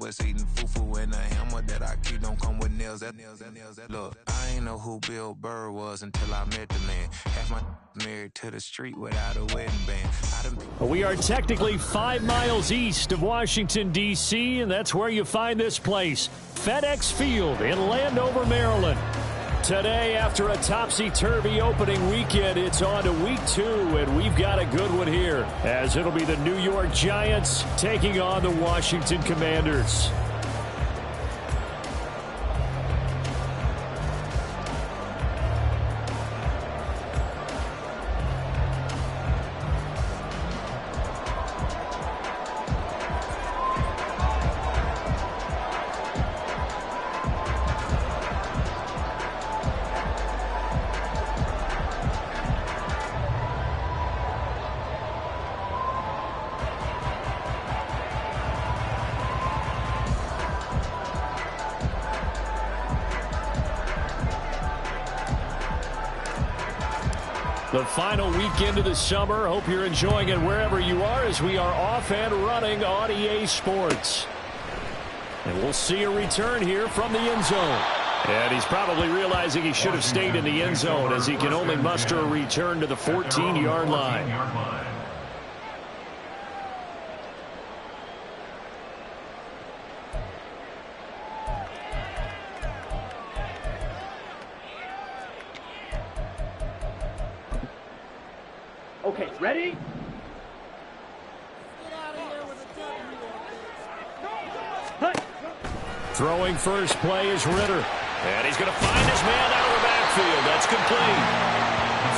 was eating fufu and a hammer that I keep don't come with nails. Look, I ain't know who Bill Burr was until I met the man. Half my married to the street without a wedding band. We are technically 5 miles east of Washington, D.C., and that's where you find this place, FedEx Field in Landover, Maryland. Today, after a topsy-turvy opening weekend, it's on to week 2, and we've got a good one here, as it'll be the New York Giants taking on the Washington Commanders. The final weekend of the summer. Hope you're enjoying it wherever you are as we are off and running on EA Sports. And we'll see a return here from the end zone. And he's probably realizing he should have stayed in the end zone as he can only muster a return to the 14-yard line. Okay, ready? Throwing first play is Ritter. And he's going to find his man out of the backfield. That's complete.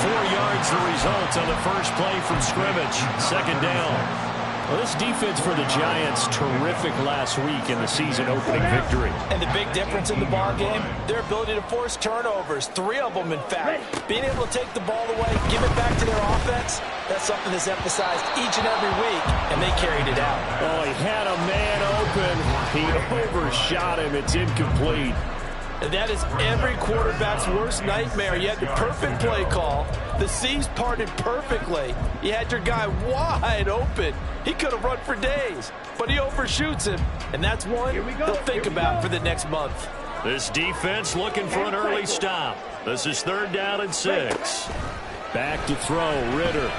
4 yards the result on the first play from scrimmage. Second down. Well, this defense for the Giants, terrific last week in the season opening victory. And the big difference in the ball game, their ability to force turnovers, 3 of them in fact. Being able to take the ball away, give it back to their offense, that's something that's emphasized each and every week, and they carried it out. Oh, he had a man open. He overshot him. It's incomplete. And that is every quarterback's worst nightmare. You had the perfect play call. The seams parted perfectly. You had your guy wide open. He could have run for days, but he overshoots him. And that's one they'll think about for the next month. This defense looking for an early stop. This is 3rd down and 6. Back to throw, Ritter.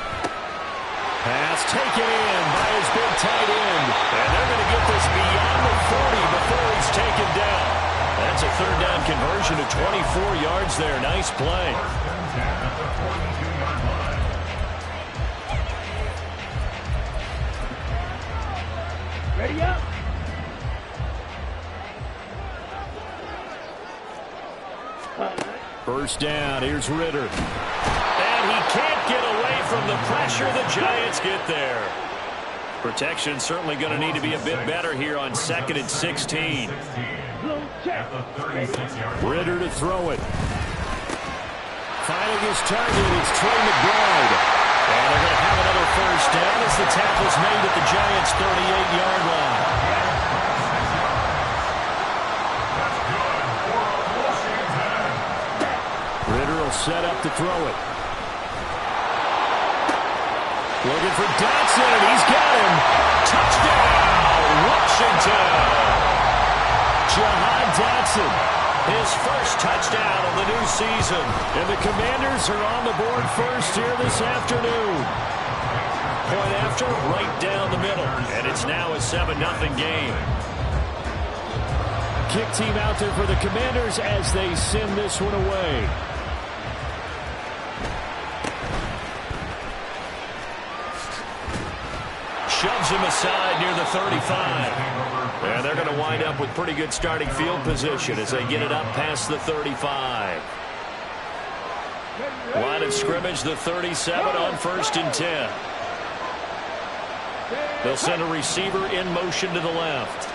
Pass taken in by his big tight end. And they're going to get this beyond the 40 before he's taken down. That's a 3rd down conversion to 24 yards there. Nice play. Ready up. First down, here's Ritter. And he can't get away from the pressure. The Giants get there. Protection certainly going to need to be a bit better here on 2nd and 16. Ritter to throw it. Finding his target, it's Trey McBride. And they're going to have another first down as the tackle's made at the Giants' 38-yard line. Ritter will set up to throw it. Looking for Dotson, and he's got him. Touchdown, Washington. Jahan Dotson, his first touchdown of the new season. And the Commanders are on the board first here this afternoon. Point after, right down the middle. And it's now a 7-0 game. Kick team out there for the Commanders as they send this one away. Shoves him aside near the 35. And they're going to wind up with pretty good starting field position as they get it up past the 35. Line of scrimmage, the 37 on 1st and 10. They'll send a receiver in motion to the left.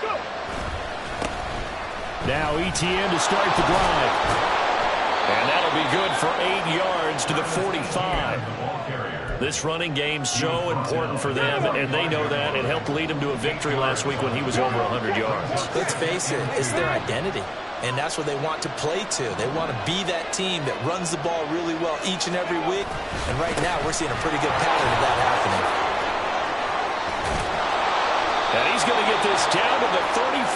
Now ETN to start the drive. And that'll be good for 8 yards to the 45. This running game's so important for them, and they know that. It helped lead them to a victory last week when he was over 100 yards. Let's face it, it's their identity, and that's what they want to play to. They want to be that team that runs the ball really well each and every week, and right now we're seeing a pretty good pattern of that happening. And he's going to get this down to the 35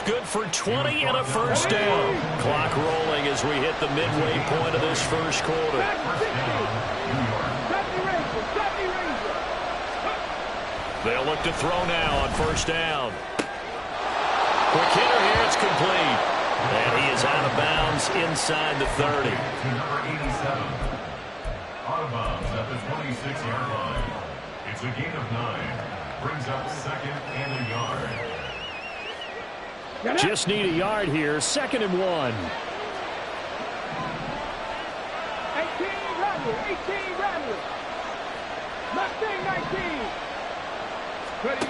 good for 20 and a first down. Clock rolling as we hit the midway point of this first quarter. They'll look to throw now on first down. Quick hitter here, it's complete. And he is out of bounds inside the 30. Number 87. Out of bounds at the 26-yard line. It's a gain of 9. Brings up second and a yard. Just need a yard here. 2nd and 1. 18 Radley. Mustang 19. Ready.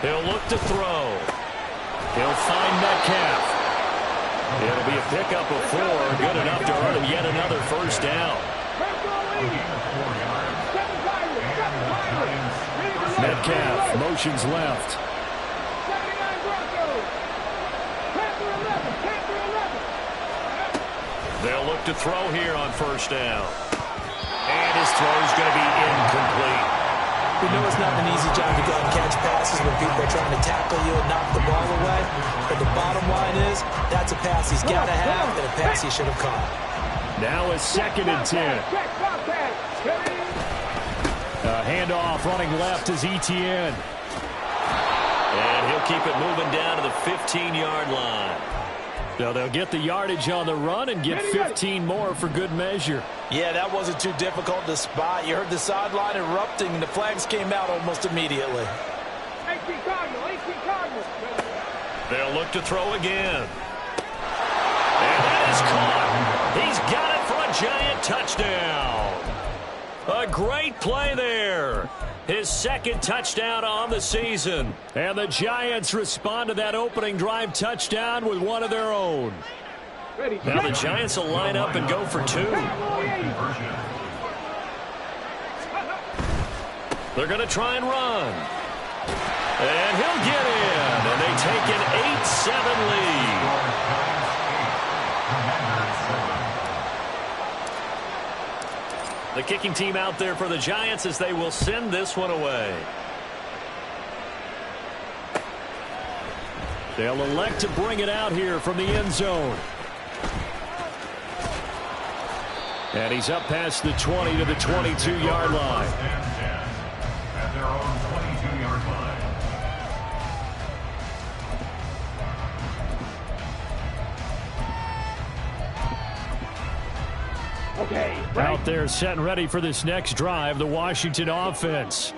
He'll look to throw. He'll find Metcalf. It'll be a pickup of 4. Good enough to earn him yet another first down. Metcalf motions left. They'll look to throw here on first down. And his throw's going to be incomplete. We know it's not an easy job to go and catch passes when people are trying to tackle you and knock the ball away. But the bottom line is, that's a pass he's got to have and a pass he should have caught. Now it's 2nd and 10. Handoff running left is Etienne. And he'll keep it moving down to the 15-yard line. So they'll get the yardage on the run and get 15 more for good measure. Yeah, that wasn't too difficult to spot. You heard the sideline erupting, and the flags came out almost immediately. 18 Cardinals. They'll look to throw again. And that is caught. He's got it for a giant touchdown. A great play there. His 2nd touchdown on the season. And the Giants respond to that opening drive touchdown with one of their own. Now the Giants will line up and go for 2. They're going to try and run. And he'll get in. And they take an 8-7 lead. The kicking team out there for the Giants as they will send this one away. They'll elect to bring it out here from the end zone. And he's up past the 20 to the 22-yard line. At their own 22-yard line. Okay. Out there set and ready for this next drive, the Washington offense.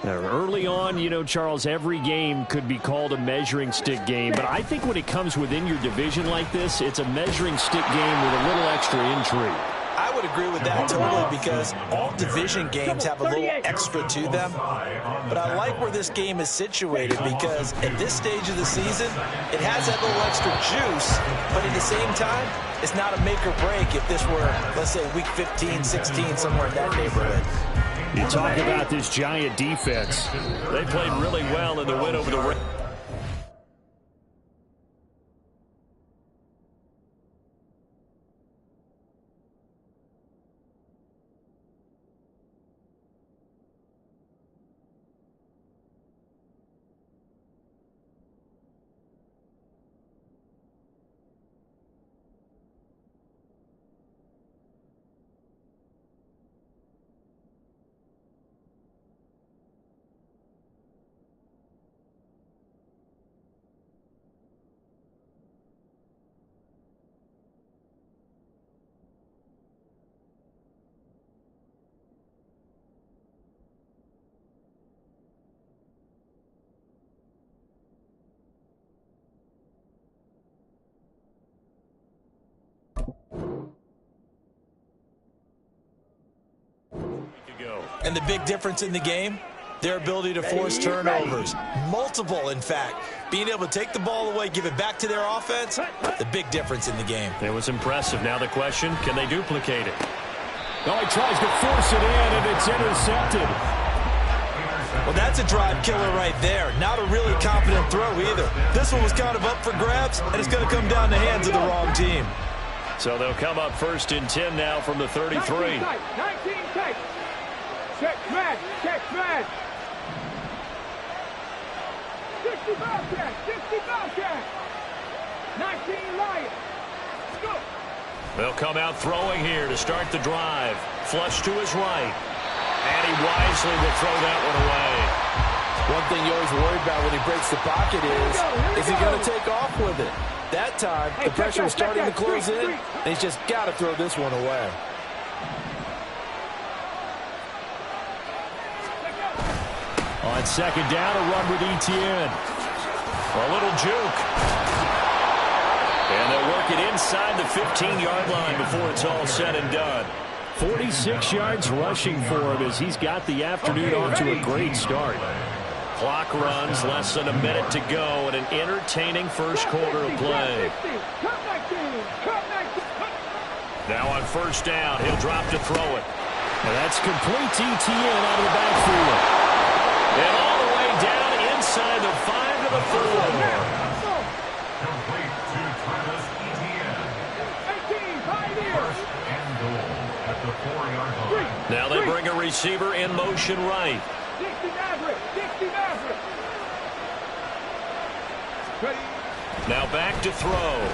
Now, early on, you know, Charles, every game could be called a measuring stick game. But I think when it comes within your division like this, it's a measuring stick game with a little extra intrigue. I would agree with that totally because all division games have a little extra to them. But I like where this game is situated because at this stage of the season, it has that little extra juice. But at the same time, it's not a make or break if this were, let's say, week 15, 16, somewhere in that neighborhood. You talk about this Giant defense. They played really well in the win over the Rams. And the big difference in the game, their ability to force turnovers. Multiple, in fact. Being able to take the ball away, give it back to their offense, the big difference in the game. It was impressive. Now the question, can they duplicate it? Oh, he tries to force it in, and it's intercepted. Well, that's a drive killer right there. Not a really confident throw either. This one was kind of up for grabs, and it's going to come down the hands of the wrong team. So they'll come up 1st and 10 now from the 33. 19 tight. Check man. 60 Bobcat. 60 Bobcat. 19 Lions. Go. They'll come out throwing here to start the drive. Flush to his right. And he wisely will throw that one away. One thing you always worry about when he breaks the pocket is he going to take off with it? That time, the pressure was starting to close in, and he's just got to throw this one away. On second down, a run with Etienne. A little juke. And they'll work it inside the 15-yard line before it's all said and done. 46 yards rushing for him as he's got the afternoon off to a great start. Clock runs, less than a minute to go, and an entertaining first quarter of play. Now on first down, he'll drop to throw it. And that's complete to Etienne out of the backfield. And all the way down inside the 5 to the 4. Complete to Travis Etienne. 1st and goal at the 4-yard line. Now they bring a receiver in motion right. 60 Maverick. 60 Maverick. Ready. Now back to throw.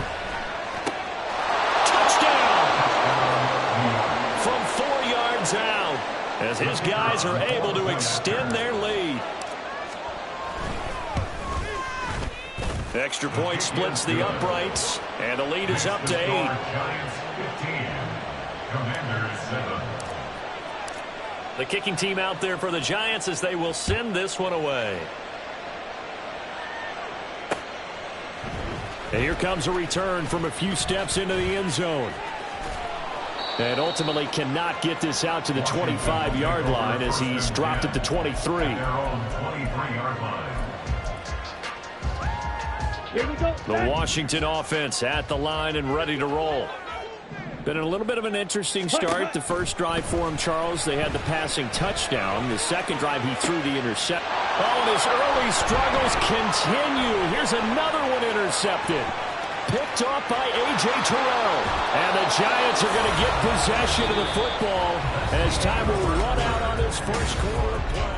Touchdown! From 4 yards out, as his guys are able to extend their lead. Extra point splits the uprights, and the lead is up to 8. Giants 15. Commanders 7. The kicking team out there for the Giants as they will send this one away. And here comes a return from a few steps into the end zone. And ultimately cannot get this out to the 25-yard line as he's dropped at the 23. Their own 23-yard line. Here we go. The Washington offense at the line and ready to roll. Been a little bit of an interesting start. The first drive for him, Charles, they had the passing touchdown. The second drive, he threw the intercept. Oh, and his early struggles continue. Here's another one intercepted. Picked off by A.J. Terrell. And the Giants are going to get possession of the football as time will run out on this first quarter of play.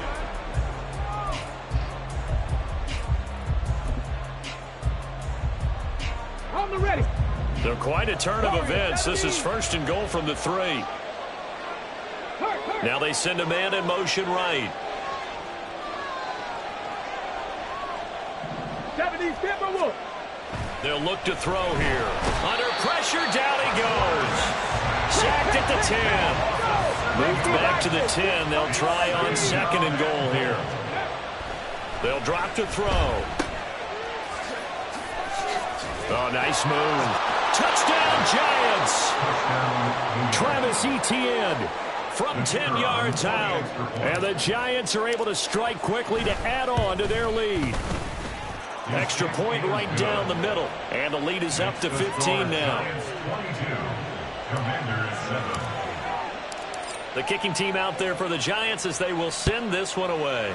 On the ready. So quite a turn of events. This is 1st and goal from the 3. Now they send a man in motion right. 70 Timberwolves. They'll look to throw here. Under pressure, down he goes. Sacked at the 10. Moved back to the 10. They'll try on 2nd and goal here. They'll drop to throw. Oh, nice move. Touchdown, Giants. Travis Etienne from 10 yards out. And the Giants are able to strike quickly to add on to their lead. Extra point right down the middle. And the lead is up to 15 now. The kicking team out there for the Giants as they will send this one away.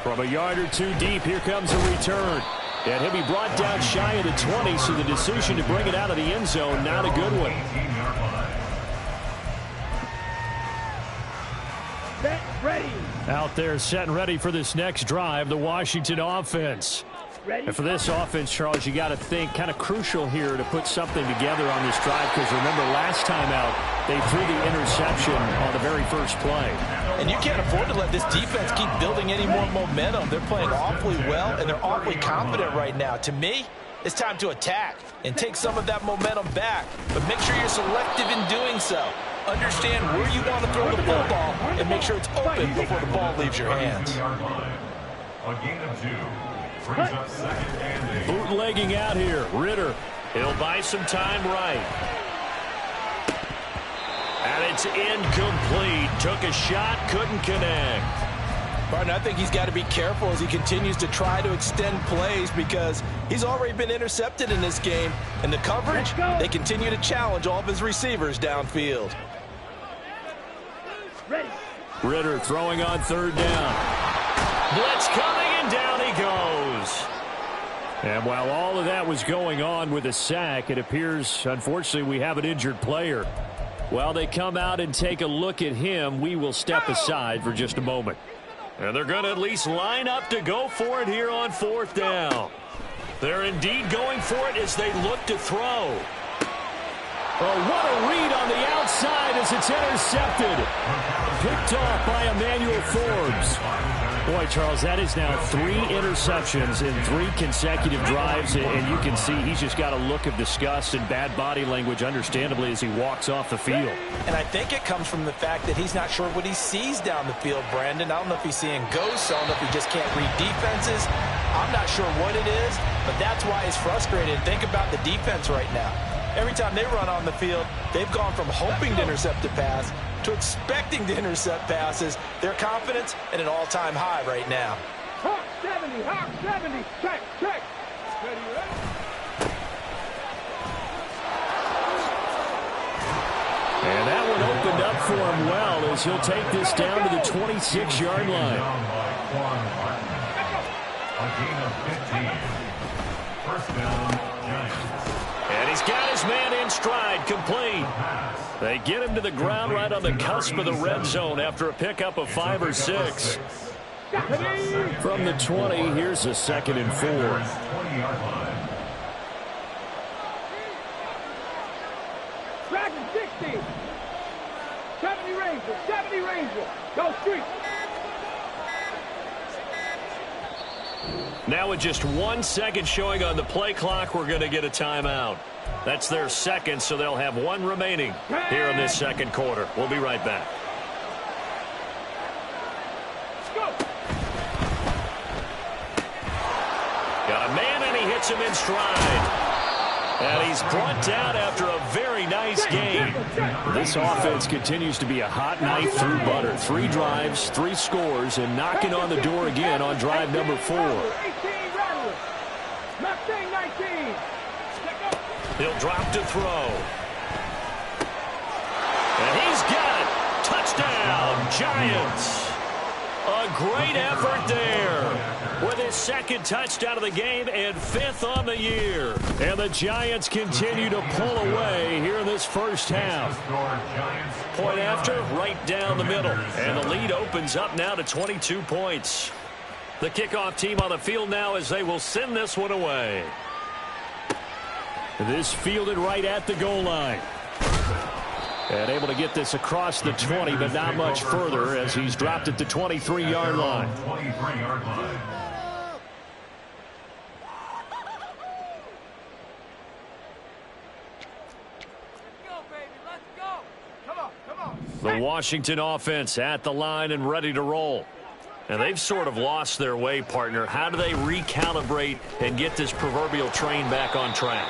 From a yard or two deep, here comes a return. And he'll be brought down shy of the 20, so the decision to bring it out of the end zone, not a good one. Set, ready. Out there set and ready for this next drive, the Washington offense. Ready. And for this offense, Charles, you got to think kind of crucial here to put something together on this drive, because remember last time out, they threw the interception on the very first play. And you can't afford to let this defense keep building any more momentum. They're playing awfully well, and they're awfully confident right now. To me, it's time to attack and take some of that momentum back. But make sure you're selective in doing so. Understand where you want to throw the football and make sure it's open before the ball leaves your hands. A gain of 2. Brings up 2nd and 8. Bootlegging out here. Ritter. He'll buy some time right. And it's incomplete. Took a shot, couldn't connect. Martin, I think he's got to be careful as he continues to try to extend plays because he's already been intercepted in this game. And the coverage, they continue to challenge all of his receivers downfield. Ready. Ritter throwing on 3rd down. Blitz coming, and down he goes. And while all of that was going on with a sack, it appears, unfortunately, we have an injured player. While they come out and take a look at him, we will step aside for just a moment. And they're going to at least line up to go for it here on 4th down. They're indeed going for it as they look to throw. Oh, what a read on the outside as it's intercepted. Picked off by Emmanuel Forbes. Boy, Charles, that is now 3 interceptions in 3 consecutive drives, and you can see he's just got a look of disgust and bad body language, understandably, as he walks off the field. And I think it comes from the fact that he's not sure what he sees down the field, Brandon. I don't know if he's seeing ghosts. I don't know if he just can't read defenses. I'm not sure what it is, but that's why he's frustrated. Think about the defense right now. Every time they run on the field, they've gone from hoping to intercept a pass to expecting to intercept passes. Their confidence at an all-time high right now. Hawk 70, Hawk 70. Check, check. Ready, ready. And that one opened up for him well as he'll take this down to the 26-yard line. A gain of 15. First down, Giants. And he's got his man in stride, complete. They get him to the ground right on the cusp of the red zone after a pickup of 5 or 6. From the 20, here's a 2nd and 4. 20-yard line. Dragon 60. 70 Ranger, 70 Ranger. Go street. Now with just 1 second showing on the play clock, we're going to get a timeout. That's their second, so they'll have 1 remaining here in this 2nd quarter. We'll be right back. Got a man, and he hits him in stride. And he's brought down after a very nice game. This offense continues to be a hot knife through butter. 3 drives, 3 scores, and knocking on the door again on drive number 4. He'll drop to throw. And he's got it. Touchdown, Giants. A great effort there with his 2nd touchdown of the game and 5th on the year. And the Giants continue to pull away here in this first half. Point after, right down the middle. And the lead opens up now to 22 points. The kickoff team on the field now as they will send this one away. This fielded right at the goal line. And able to get this across the 20, but not much further as he's dropped at the 23-yard line. 23-yard line. The Washington offense at the line and ready to roll. And they've sort of lost their way, partner. How do they recalibrate and get this proverbial train back on track?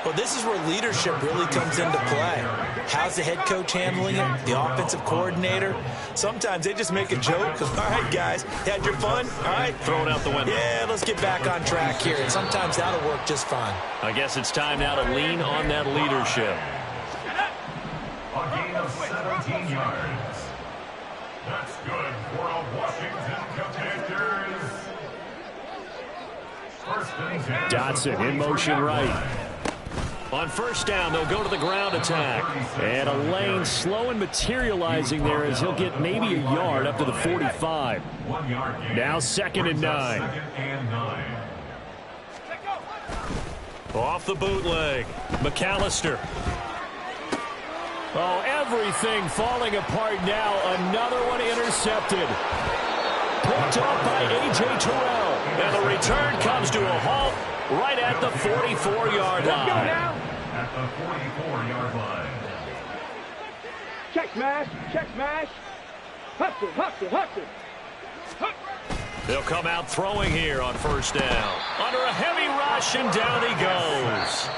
Well, this is where leadership really comes into play. How's the head coach handling it? The offensive coordinator? Sometimes they just make a joke. All right, guys, had your fun? All right. Throw it out the window. Yeah, let's get back on track here. And sometimes that'll work just fine. I guess it's time now to lean on that leadership. A gain of 17 yards. That's good for a Washington Commanders. First and 10. Dotson in motion right. On first down, they'll go to the ground attack. And a lane slow and materializing there as he'll get maybe a yard up to the 45. 1 yard gain. Now 2nd and 9. 2nd and 9. Off the bootleg. McAllister. Oh, everything falling apart now. Another one intercepted. Picked off by A.J. Terrell. And the return comes to a halt right at the 44-yard line. At the 44-yard line. Check smash, check smash. Hustle, hustle, hustle. They'll come out throwing here on first down. Under a heavy rush, and down he goes.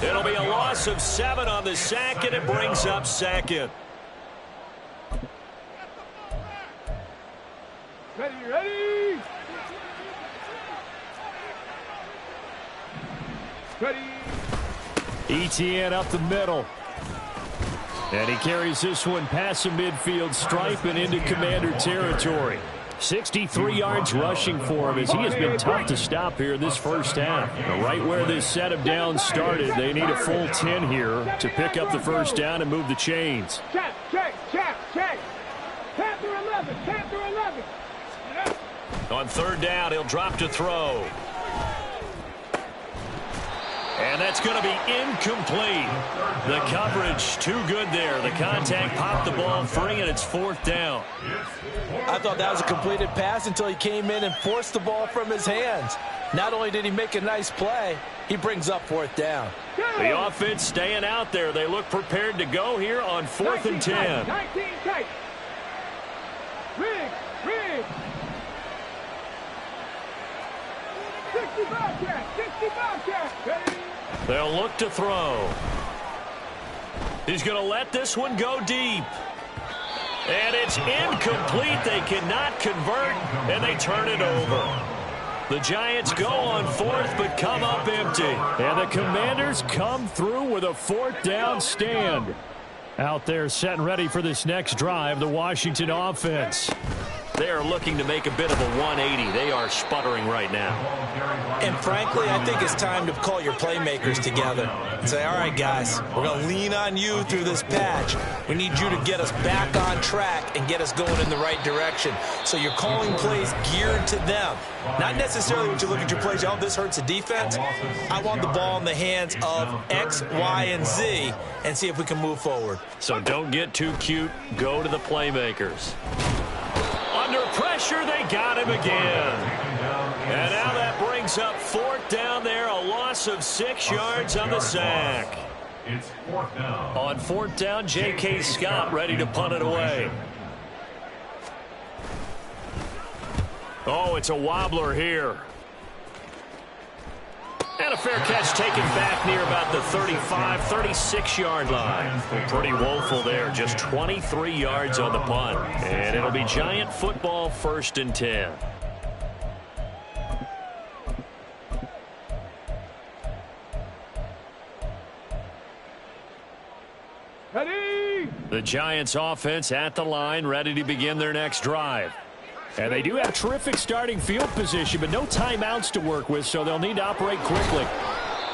It'll be a loss of 7 on the sack, and it brings up 2nd. Ready, ready. Ready. Etienne up the middle. And he carries this one past the midfield stripe and into Commander territory. 63 yards rushing for him as he has been tough to stop here in this first half. Right where this set of downs started, they need a full 10 here to pick up the first down and move the chains. Check, check, check, check. Panther 11. 11. 10 through 11. On third down, he'll drop to throw. And that's going to be incomplete. The coverage too good there. The contact popped the ball free, and it's fourth down. I thought that was a completed pass until he came in and forced the ball from his hands. Not only did he make a nice play, he brings up fourth down. The offense staying out there. They look prepared to go here on 4th and 10. 19 tight. Riggs. 65 catch. Ready? They'll look to throw. He's going to let this one go deep. And it's incomplete. They cannot convert, and they turn it over. The Giants go on 4th, but come up empty. And the Commanders come through with a 4th down stand. Out there set and ready for this next drive, the Washington offense. They are looking to make a bit of a 180. They are sputtering right now. And frankly, I think it's time to call your playmakers together and say, all right, guys, we're going to lean on you through this patch. We need you to get us back on track and get us going in the right direction. So you're calling plays geared to them. Not necessarily when you look at your plays, oh, this hurts the defense. I want the ball in the hands of X, Y, and Z and see if we can move forward. So don't get too cute. Go to the playmakers. Under pressure, they got him again. And now that brings up 4th down there, a loss of 6 yards on the sack. It's 4th down. On 4th down, J.K. Scott ready to punt it away. Oh, it's a wobbler here. And a fair catch taken back near about the 35, 36-yard line. Pretty woeful there, just 23 yards on the punt. And it'll be Giant football, 1st and 10. Ready? The Giants offense at the line, ready to begin their next drive. And they do have terrific starting field position, but no timeouts to work with, so they'll need to operate quickly.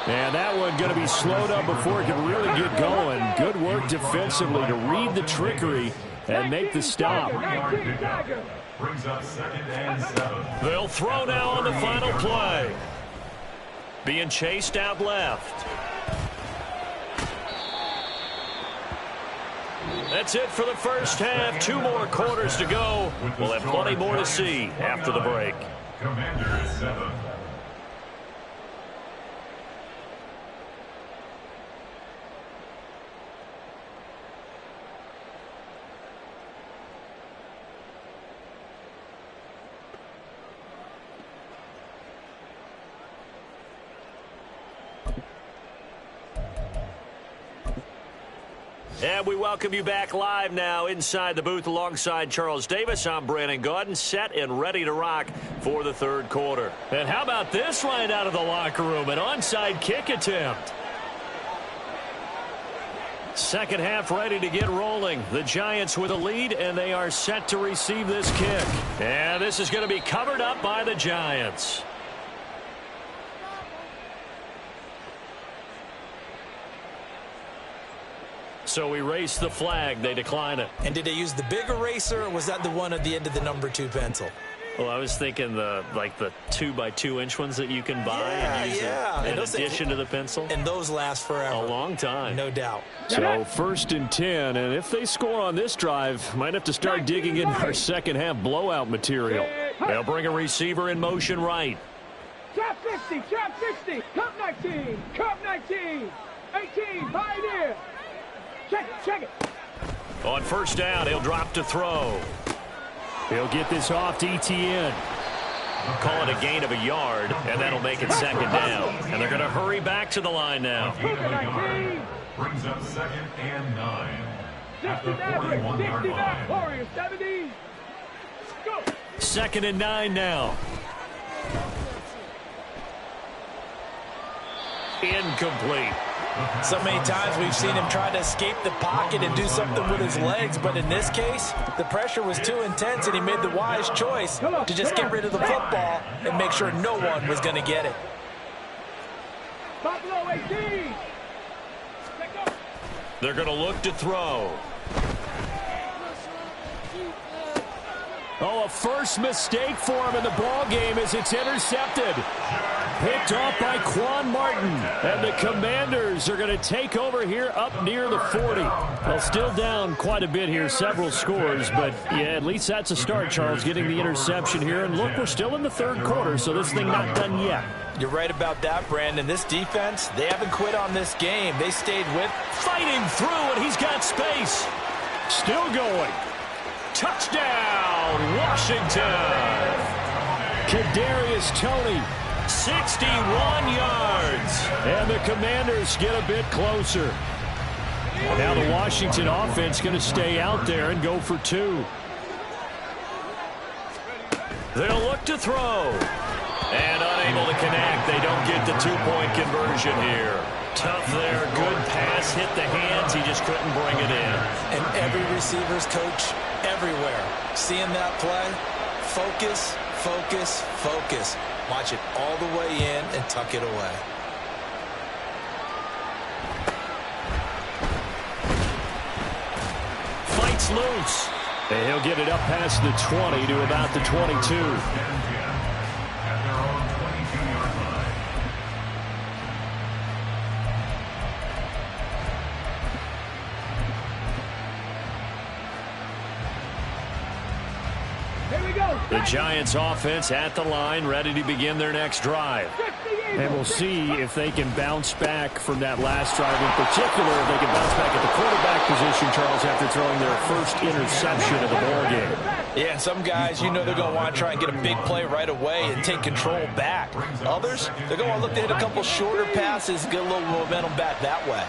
And that one going to be slowed up before it can really get going. Good work defensively to read the trickery and make the stop. Brings up 2nd and 7. They'll throw now on the final play. Being chased out left. That's it for the first half. 2 more quarters to go. We'll have plenty more to see after the break. Commanders 7. And we welcome you back live now inside the booth alongside Charles Davis. I'm Brandon Gaudin, set and ready to rock for the 3rd quarter. And how about this right out of the locker room? An onside kick attempt. Second half ready to get rolling. The Giants with a lead, and they are set to receive this kick. And this is going to be covered up by the Giants. So we race the flag. They decline it. And did they use the big eraser, or was that the one at the end of the number 2 pencil? Well, I was thinking the 2x2-inch ones that you can buy and use in addition to the pencil. And those last forever. A long time. No doubt. So 1st and 10, and if they score on this drive, might have to start digging in our second half blowout material. They'll bring a receiver in motion right. Trap 50, trap 60, cup 19, cup 19, 18, Pioneer. Check it. On 1st down, he'll drop to throw. He'll get this off to Etienne. Call it a gain of a yard, and that'll make it 2nd down. And they're going to hurry back to the line now. Brings up 2nd and 9. At the 60 41-yard line. Warriors, 70. Go. 2nd and 9 now. Incomplete. So many times we've seen him try to escape the pocket and do something with his legs, but in this case, the pressure was too intense, and he made the wise choice to just get rid of the football and make sure no one was going to get it. Buffalo 18. They're going to look to throw. Oh, a first mistake for him in the ball game as it's intercepted. Picked off by Quan Martin. And the Commanders are going to take over here up near the 40. Well, still down quite a bit here, several scores. But, yeah, at least that's a start, Charles, getting the interception here. And, look, we're still in the third quarter, so this thing not done yet. You're right about that, Brandon. This defense, they haven't quit on this game. They stayed with. Fighting through, and he's got space. Still going. Touchdown, Washington. Kadarius Toney, 61 yards. And the Commanders get a bit closer. Now the Washington offense going to stay out there and go for 2. They'll look to throw. And unable to connect. They don't get the 2-point conversion here. Tough there. Good pass. Hit the hands. He just couldn't bring it in. And every receiver's coach everywhere. Seeing that play, focus, focus, focus. Watch it all the way in and tuck it away. Fights loose. And he'll get it up past the 20 to about the 22. The Giants offense at the line, ready to begin their next drive. And we'll see if they can bounce back from that last drive in particular. If they can bounce back at the quarterback position, Charles, after throwing their first interception of the ball game. Yeah, and some guys, you know they're going to want to try and get a big play right away and take control back. Others, they're going to look to hit a couple shorter passes, get a little momentum back that way.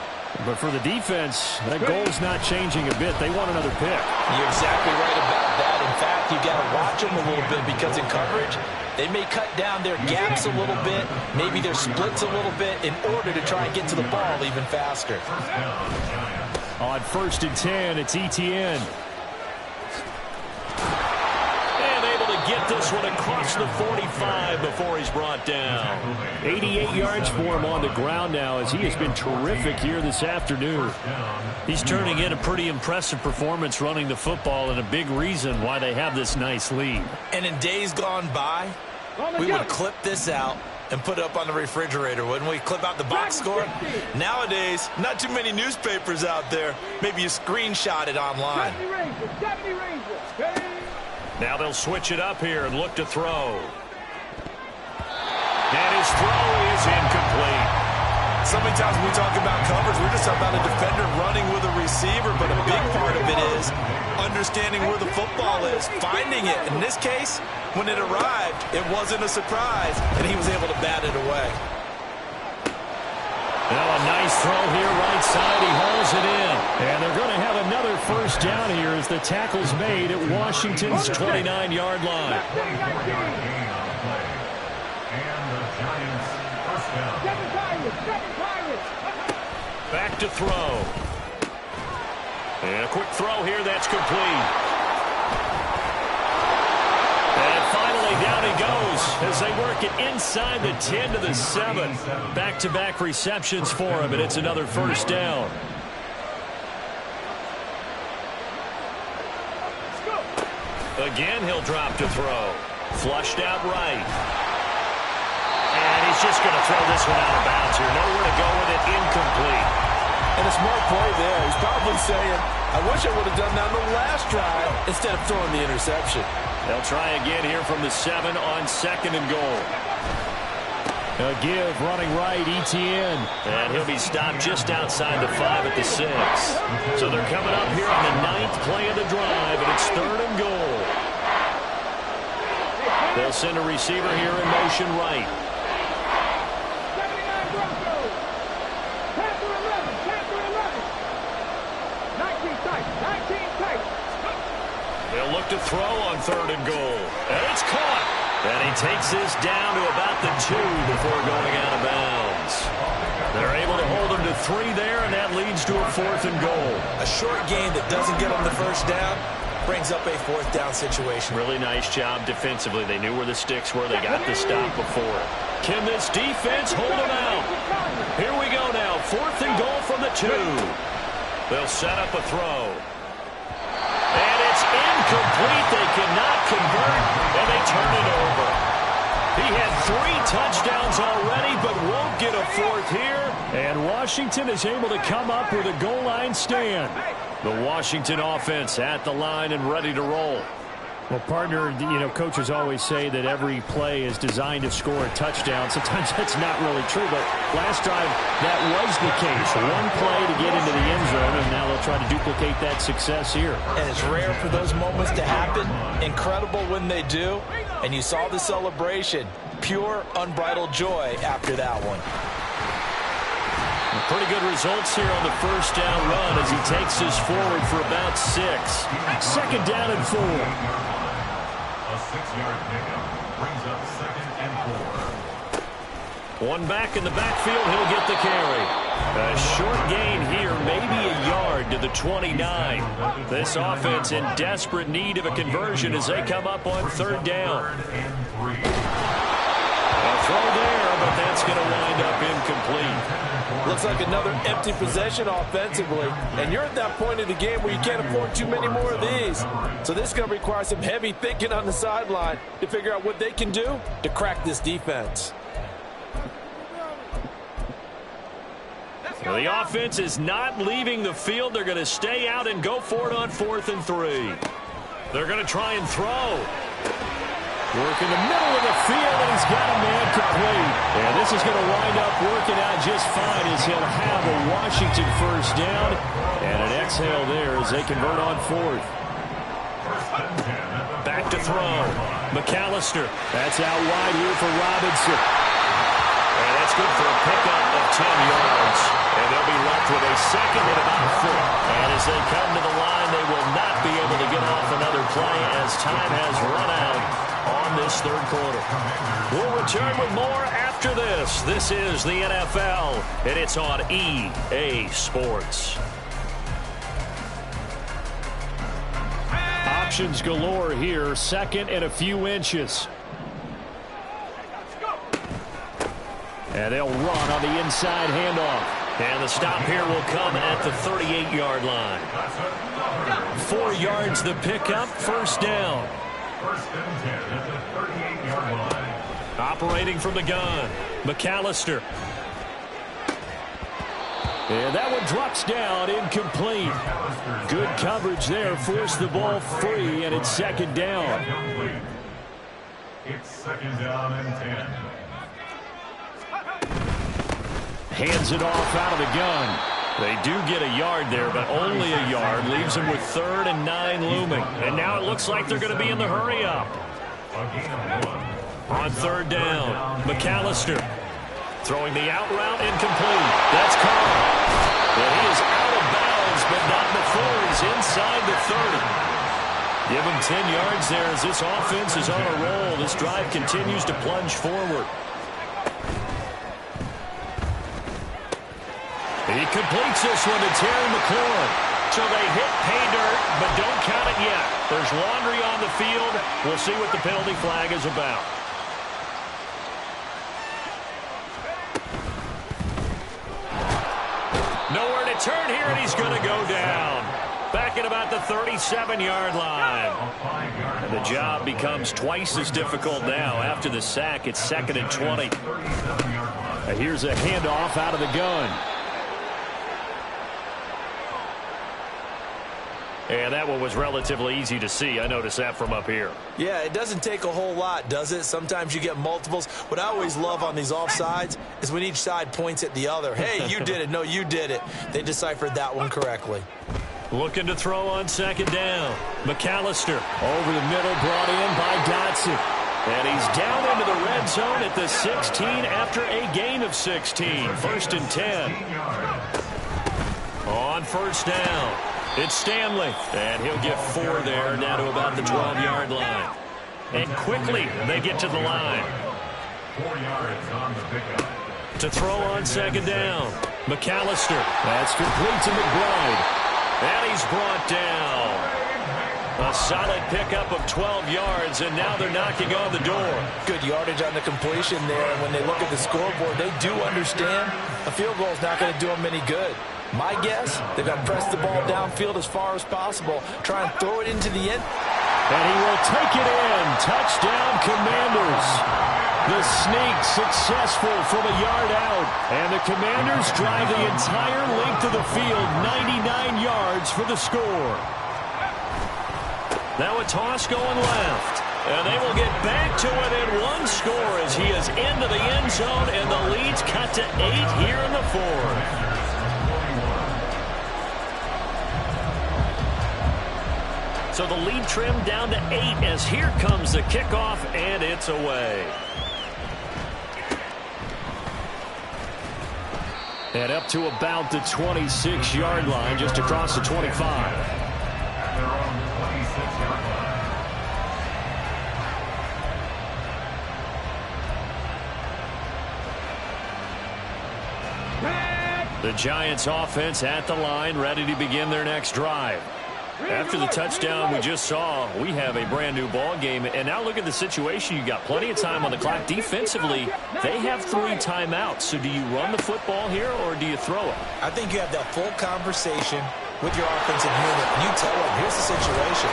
But for the defense, that goal's not changing a bit. They want another pick. You're exactly right about that. In fact, you got to watch them a little bit because in coverage, they may cut down their gaps a little bit, maybe their splits a little bit in order to try and get to the ball even faster. On 1st and 10, it's Etienne. Get this one across the 45 before he's brought down. 88 yards for him on the ground now as he has been terrific here this afternoon. He's turning in a pretty impressive performance running the football and a big reason why they have this nice lead. And in days gone by, we would clip this out and put it up on the refrigerator, wouldn't we? Clip out the box score. Nowadays, not too many newspapers out there. Maybe you screenshot it online. Now they'll switch it up here and look to throw. And his throw is incomplete. So many times when we talk about coverage, we're just talking about a defender running with a receiver, but a big part of it is understanding where the football is, finding it. In this case, when it arrived, it wasn't a surprise, and he was able to bat it away. Now a nice throw here right side. He hauls it in. And they're going to have another first down here as the tackle's made at Washington's 29-yard line. Back to throw. And a quick throw here. That's complete. And finally, down he goes as they work it inside the 10 to the 7. Back-to-back receptions for him, and it's another first down. Again, he'll drop to throw. Flushed out right. And he's just going to throw this one out of bounds here. Nowhere to go with it. Incomplete. And a smart play there. He's probably saying, I wish I would have done that on the last drive instead of throwing the interception. They'll try again here from the 7 on 2nd and goal. A give running right, Etienne. And he'll be stopped just outside the 5 at the 6. So they're coming up here on the 9th play of the drive, and it's 3rd and goal. They'll send a receiver here in motion right. They'll look to throw on 3rd and goal. And it's caught. And he takes this down to about the 2 before going out of bounds. They're able to hold him to 3 there, and that leads to a 4th and goal. A short game that doesn't get him the first down brings up a 4th down situation. Really nice job defensively. They knew where the sticks were. They got the stop before. Can this defense hold him out? Here we go now. 4th and goal from the 2. They'll set up a throw. And it's incomplete. They cannot convert Washington is able to come up with a goal line stand. The Washington offense at the line and ready to roll. Well, partner, coaches always say that every play is designed to score a touchdown. Sometimes that's not really true, but last drive, that was the case. One play to get into the end zone, and now they'll try to duplicate that success here. And it's rare for those moments to happen. Incredible when they do. And you saw the celebration. Pure, unbridled joy after that one. Pretty good results here on the first down run as he takes us forward for about 6. Second down and 4. A 6-yard pickup brings up 2nd and 4. One back in the backfield, he'll get the carry. A short gain here, maybe a yard to the 29. This offense in desperate need of a conversion as they come up on 3rd down. A throw there, but that's going to wind up incomplete. Looks like another empty possession offensively. And you're at that point in the game where you can't afford too many more of these. So this is going to require some heavy thinking on the sideline to figure out what they can do to crack this defense. Well, the offense is not leaving the field. They're going to stay out and go for it on 4th and 3. They're going to try and throw. Work in the middle of the field, and he's got a man complete. And this is going to wind up working out just fine as he'll have a Washington first down. And an exhale there as they convert on 4th. Back to throw. McAllister. That's out wide here for Robinson. And that's good for a pickup of 10 yards. And they'll be left with a second and about a foot. And as they come to the line, they will not be able to get off another play as time has run out on this 3rd quarter. We'll return with more after this. This is the NFL, and it's on EA Sports. Options galore here. 2nd and a few inches. And they'll run on the inside handoff. And the stop here will come at the 38-yard line. 4 yards the pickup, first down. 1st and 10 at the 38-yard line. Operating from the gun, McAllister. And that one drops down, incomplete. Good coverage there, forced the ball free, and it's 2nd down. It's 2nd down and 10. Hands it off out of the gun. They do get a yard there, but only a yard. Leaves them with 3rd and 9 looming. And now it looks like they're going to be in the hurry-up. On 3rd down, McAllister throwing the out route, incomplete. That's caught. And he is out of bounds, but not before he's inside the 30. Give him 10 yards there as this offense is on a roll. This drive continues to plunge forward. He completes this one to Terry McLaurin. So they hit pay dirt, but don't count it yet. There's laundry on the field. We'll see what the penalty flag is about. Nowhere to turn here, and he's going to go down. Back at about the 37-yard line. And the job becomes twice as difficult now. After the sack, it's 2nd and 20. Here's a handoff out of the gun. And that one was relatively easy to see. I noticed that from up here. Yeah, it doesn't take a whole lot, does it? Sometimes you get multiples. What I always love on these offsides is when each side points at the other. Hey, you did it. No, you did it. They deciphered that one correctly. Looking to throw on 2nd down. McAllister over the middle, brought in by Dotson. And he's down into the red zone at the 16 after a gain of 16. 1st and 10. On 1st down. It's Stanley, and he'll get 4 there, now to about the 12-yard line. And quickly, they get to the line. 4 yards on the pickup. To throw on 2nd down, McAllister. That's complete to McBride. And he's brought down. A solid pickup of 12 yards, and now they're knocking on the door. Good yardage on the completion there, and when they look at the scoreboard, they do understand a field goal is not going to do them any good. My guess, they're going to press the ball downfield as far as possible, try and throw it into the end. And he will take it in. Touchdown, Commanders. The sneak successful from a yard out. And the Commanders drive the entire length of the field, 99 yards for the score. Now a toss going left. And they will get back to within one score as he is into the end zone, and the lead's cut to 8 here in the fourth. So the lead trimmed down to 8 as here comes the kickoff, and it's away. And up to about the 26-yard line, just across the 25. At their own 26-yard line. The Giants offense at the line, ready to begin their next drive. After the touchdown we just saw, we have a brand new ball game. And now look at the situation. You got plenty of time on the clock. Defensively, they have 3 timeouts. So do you run the football here or do you throw it? I think you have that full conversation with your offensive unit. And you tell them, here's the situation.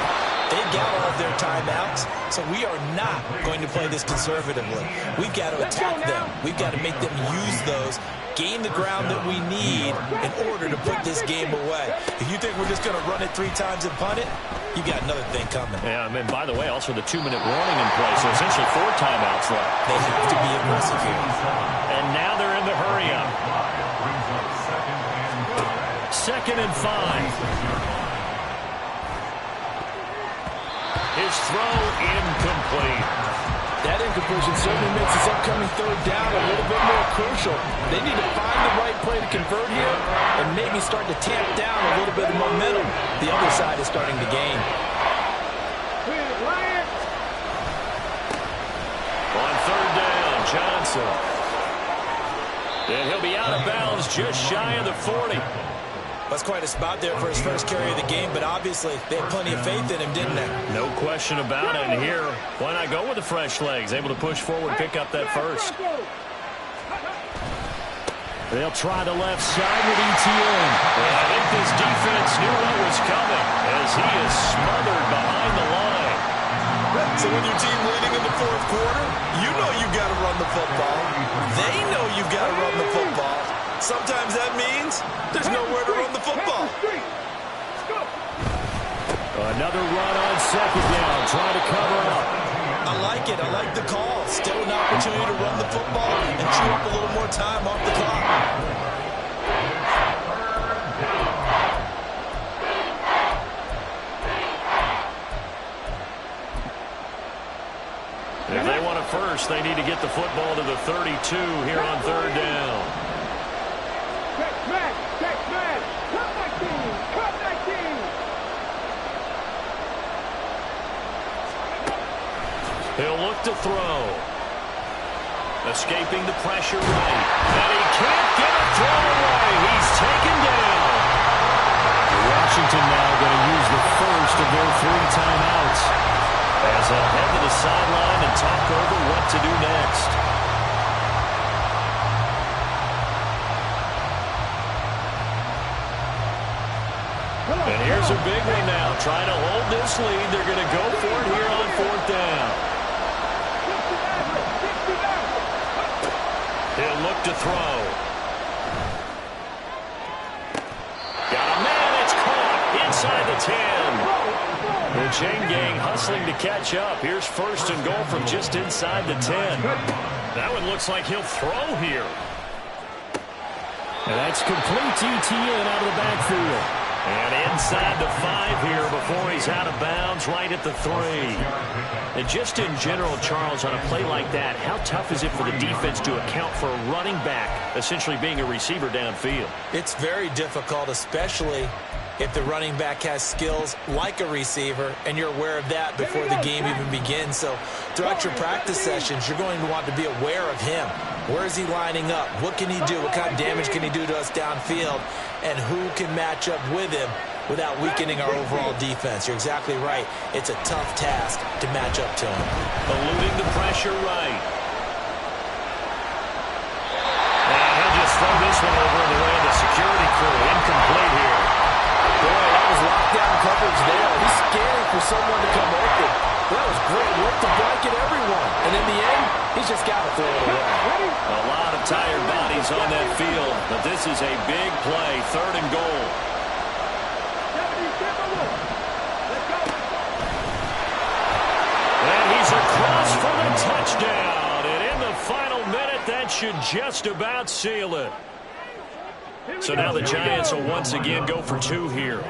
They've got all of their timeouts, so we are not going to play this conservatively. We've got to attack them. We've got to make them use those, gain the ground that we need in order to put this game away. If you think we're just going to run it 3 times and punt it, you got another thing coming. Yeah, I mean, by the way, also the 2-minute warning in play, so essentially 4 timeouts left. They have to be aggressive here. And now they're in the hurry up. Second and 5. His throw incomplete. That incompletion certainly makes this upcoming third down a little bit more crucial. They need to find the right play to convert here and maybe start to tamp down a little bit of momentum. The other side is starting to gain. On third down, Johnson. And he'll be out of bounds just shy of the 40. That's quite a spot there for his first carry of the game, but obviously they had plenty of faith in him, didn't they? No question about it. And here, why not go with the fresh legs? Able to push forward, pick up that first. They'll try the left side with ETN. And I think this defense knew what was coming as he is smothered behind the line. So when your team leading in the fourth quarter, you know you've got to run the football. They know you've got to run the football. Sometimes that means there's nowhere to run the football. Another run on second down, trying to cover up. I like it. I like the call. Still an opportunity to run the football and chew up a little more time off the clock. If they want a first, they need to get the football to the 32 here on third down. He'll look to throw. Escaping the pressure right. And he can't get a throw away. He's taken down. Washington now going to use the first of their 3 timeouts as they'll head to the sideline and talk over what to do next. And here's a big one now. Trying to hold this lead. They're going to go for it here on fourth down. He'll look to throw. Got a man. It's caught inside the 10. The chain gang hustling to catch up. Here's first and goal from just inside the 10. That one looks like he'll throw here. And that's complete to ETN out of the backfield. And inside the 5 here before he's out of bounds, right at the 3. And just in general, Charles, on a play like that, how tough is it for the defense to account for a running back essentially being a receiver downfield? It's very difficult, especially if the running back has skills like a receiver, and you're aware of that before the game even begins. So throughout your practice sessions, you're going to want to be aware of him. Where is he lining up? What can he do? What kind of damage can he do to us downfield? And who can match up with him without weakening our overall defense? You're exactly right. It's a tough task to match up to him. Eluding the pressure right. And he'll just throw this one over in the way of the security crew. Incomplete here. Boy, that was lockdown coverage there. He's scanning for someone to come open. That was great work to blanket everyone. And in the end, He's just got to throw it away. A lot of tired bodies on that field, but this is a big play, 3rd and goal. And he's across for the touchdown. And in the final minute, that should just about seal it. So now the Giants will once again go for 2 here.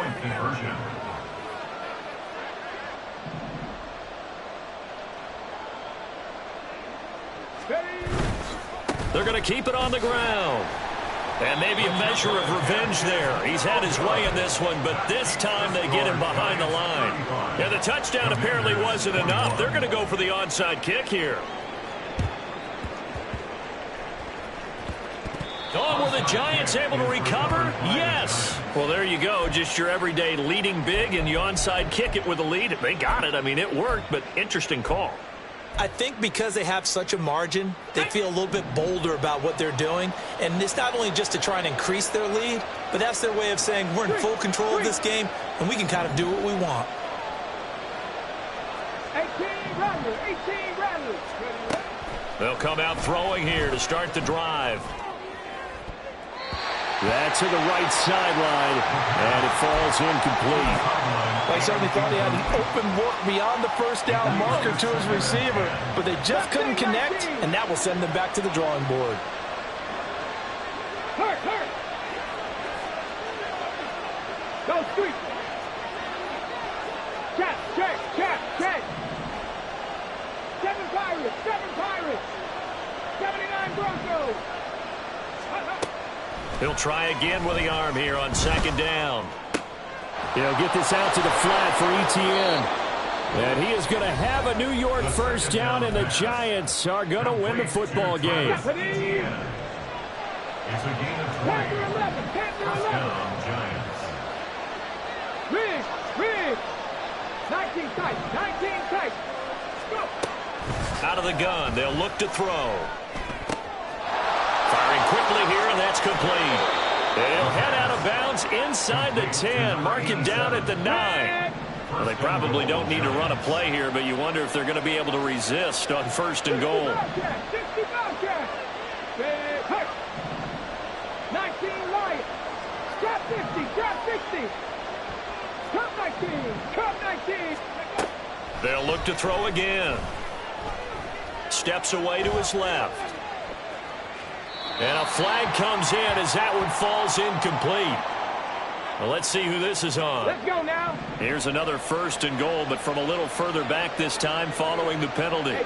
They're going to keep it on the ground. And maybe a measure of revenge there. He's had his way in this one, but this time they get him behind the line. And the touchdown apparently wasn't enough. They're going to go for the onside kick here. Oh, were the Giants able to recover? Yes. Well, there you go. Just your everyday leading big, and you onside kick it with a lead. They got it. I mean, it worked, but interesting call. I think because they have such a margin, they feel a little bit bolder about what they're doing. And it's not only just to try and increase their lead, but that's their way of saying we're in full control of this game, and we can kind of do what we want. 18 Rattlers. They'll come out throwing here to start the drive. That's to the right sideline, and it falls incomplete. I certainly thought he had an open look beyond the first down marker to his receiver, but they just couldn't connect, and that will send them back to the drawing board. Hurt. Go street. Check. 7 Pirates. 79 Broncos. He'll try again with the arm here on 2nd down. He'll get this out to the flat for Etienne. And he is going to have a New York first down, and the Giants are going to win the football game. It's a gain of 20. Touchdown, Giants. Riggs. 19 tight. Go. Out of the gun, they'll look to throw. Firing quickly here, and that's complete. And he'll head out of bounds inside the 10. Mark him down at the 9. Well, they probably don't need to run a play here, but you wonder if they're going to be able to resist on 1st and goal. 19 Lions. Trap 50. Cup 19. They'll look to throw again. Steps away to his left. And a flag comes in as that one falls incomplete. Well, let's see who this is on. Let's go now. Here's another 1st and goal, but from a little further back this time following the penalty. 18,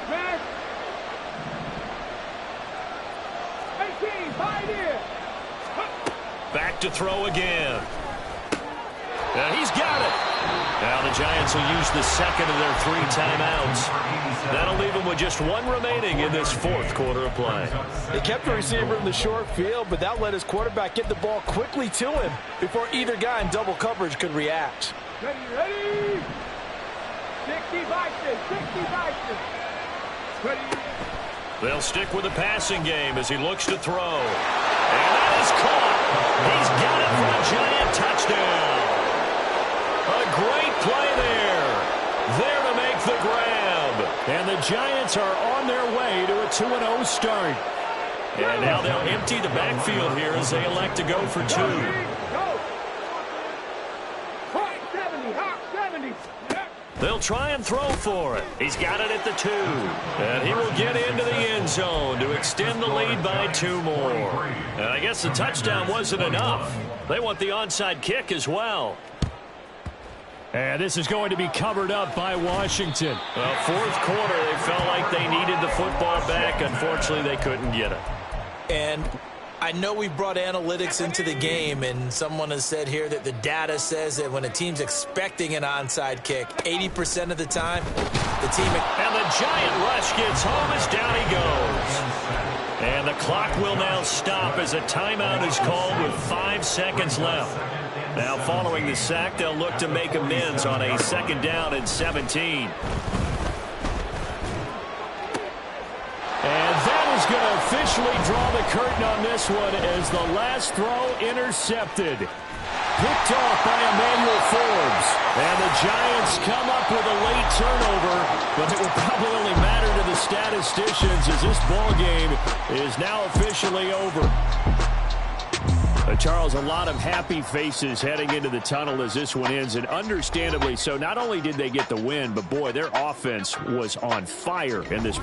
Pioneer. Back to throw again. And he's got it. Now the Giants will use the 2nd of their 3 timeouts. That'll leave them with just 1 remaining in this 4th quarter of play. They kept the receiver in the short field, but that let his quarterback get the ball quickly to him before either guy in double coverage could react. Ready. 60 Bison. Ready. They'll stick with the passing game as he looks to throw. And that is caught. He's got it for a Giant touchdown. A great play there. There to make the grab. And the Giants are on their way to a 2-0 start. And now they'll empty the backfield here as they elect to go for 2. Hawk 70. They'll try and throw for it. He's got it at the 2. And he will get into the end zone to extend the lead by 2 more. And I guess the touchdown wasn't enough. They want the onside kick as well. And this is going to be covered up by Washington. Well, 4th quarter, they felt like they needed the football back. Unfortunately, they couldn't get it. And I know we brought analytics into the game, and someone has said here that the data says that when a team's expecting an onside kick, 80% of the time, the team... And the Giant rush gets home as down he goes. And the clock will now stop as a timeout is called with 5 seconds left. Now, following the sack, they'll look to make amends on a 2nd down and 17. And that is going to officially draw the curtain on this one as the last throw intercepted. Picked off by Emmanuel Forbes. And the Giants come up with a late turnover, but it will probably only matter to the statisticians as this ball game is now officially over. Charles, a lot of happy faces heading into the tunnel as this one ends, and understandably so. Not only did they get the win, but boy, their offense was on fire in this